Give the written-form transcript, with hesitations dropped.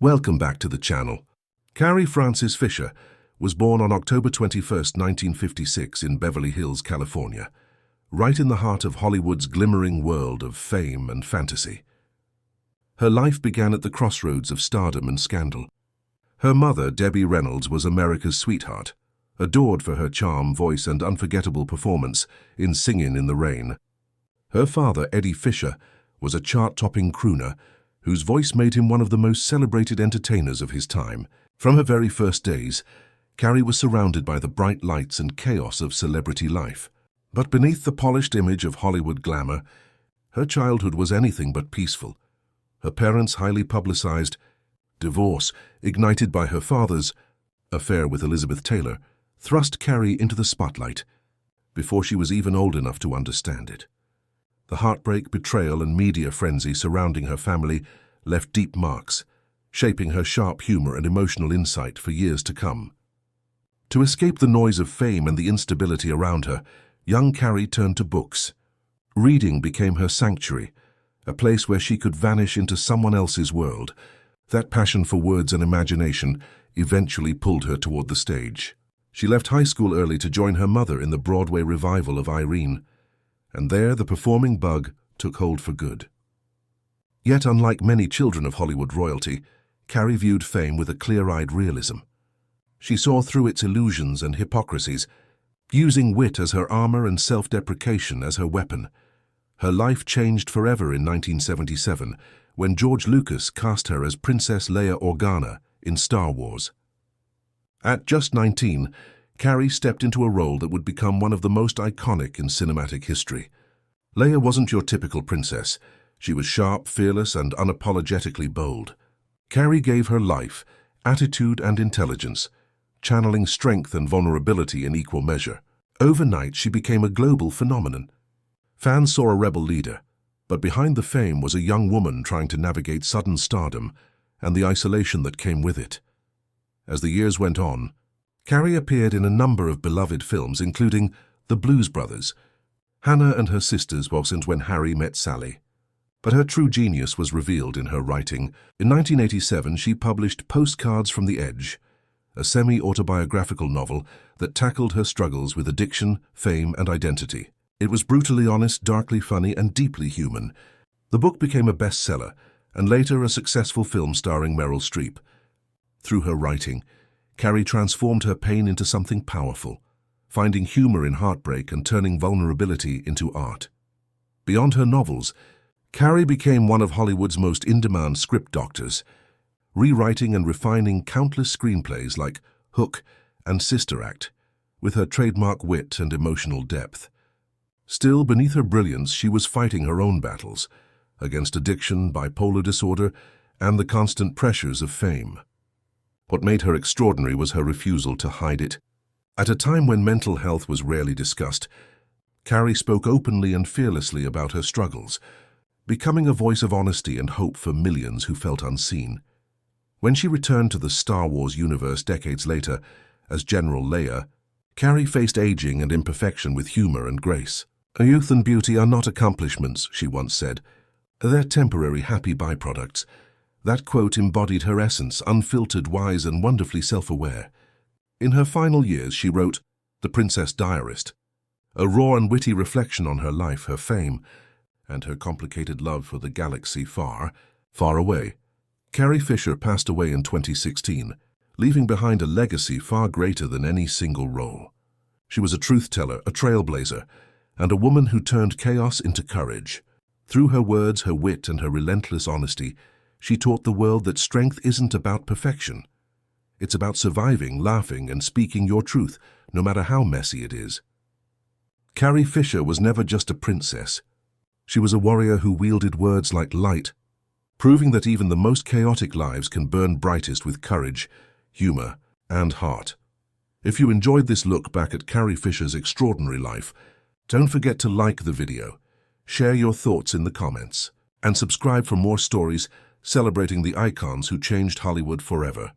Welcome back to the channel. Carrie Frances Fisher was born on October 21, 1956 in Beverly Hills, California, right in the heart of Hollywood's glimmering world of fame and fantasy. Her life began at the crossroads of stardom and scandal. Her mother, Debbie Reynolds, was America's sweetheart, adored for her charm, voice, and unforgettable performance in Singin' in the Rain. Her father, Eddie Fisher, was a chart-topping crooner whose voice made him one of the most celebrated entertainers of his time. From her very first days, Carrie was surrounded by the bright lights and chaos of celebrity life. But beneath the polished image of Hollywood glamour, her childhood was anything but peaceful. Her parents' highly publicized divorce, ignited by her father's affair with Elizabeth Taylor, thrust Carrie into the spotlight before she was even old enough to understand it. The heartbreak, betrayal, and media frenzy surrounding her family left deep marks, shaping her sharp humor and emotional insight for years to come. To escape the noise of fame and the instability around her, young Carrie turned to books. Reading became her sanctuary, a place where she could vanish into someone else's world. That passion for words and imagination eventually pulled her toward the stage. She left high school early to join her mother in the Broadway revival of Irene, and there the performing bug took hold for good. Yet, unlike many children of Hollywood royalty, Carrie viewed fame with a clear-eyed realism. She saw through its illusions and hypocrisies, using wit as her armor and self-deprecation as her weapon. Her life changed forever in 1977, when George Lucas cast her as Princess Leia Organa in Star Wars. At just 19, Carrie stepped into a role that would become one of the most iconic in cinematic history. Leia wasn't your typical princess. She was sharp, fearless, and unapologetically bold. Carrie gave her life, attitude, and intelligence, channeling strength and vulnerability in equal measure. Overnight, she became a global phenomenon. Fans saw a rebel leader, but behind the fame was a young woman trying to navigate sudden stardom and the isolation that came with it. As the years went on, Carrie appeared in a number of beloved films, including The Blues Brothers, Hannah and Her Sisters, and When Harry Met Sally. But her true genius was revealed in her writing. In 1987, she published Postcards from the Edge, a semi-autobiographical novel that tackled her struggles with addiction, fame, and identity. It was brutally honest, darkly funny, and deeply human. The book became a bestseller, and later a successful film starring Meryl Streep. Through her writing, Carrie transformed her pain into something powerful, finding humor in heartbreak and turning vulnerability into art. Beyond her novels, Carrie became one of Hollywood's most in-demand script doctors, rewriting and refining countless screenplays like Hook and Sister Act, with her trademark wit and emotional depth. Still, beneath her brilliance, she was fighting her own battles against addiction, bipolar disorder, and the constant pressures of fame. What made her extraordinary was her refusal to hide it. At a time when mental health was rarely discussed, Carrie spoke openly and fearlessly about her struggles, becoming a voice of honesty and hope for millions who felt unseen. When she returned to the Star Wars universe decades later as General Leia, Carrie faced aging and imperfection with humor and grace. "Youth and beauty are not accomplishments," she once said. "They're temporary, happy byproducts." That quote embodied her essence, unfiltered, wise, and wonderfully self-aware. In her final years, she wrote The Princess Diarist, a raw and witty reflection on her life, her fame, and her complicated love for the galaxy far, far away. Carrie Fisher passed away in 2016, leaving behind a legacy far greater than any single role. She was a truth-teller, a trailblazer, and a woman who turned chaos into courage. Through her words, her wit, and her relentless honesty, she taught the world that strength isn't about perfection. It's about surviving, laughing, and speaking your truth, no matter how messy it is. Carrie Fisher was never just a princess. She was a warrior who wielded words like light, proving that even the most chaotic lives can burn brightest with courage, humor, and heart. If you enjoyed this look back at Carrie Fisher's extraordinary life, don't forget to like the video, share your thoughts in the comments, and subscribe for more stories celebrating the icons who changed Hollywood forever.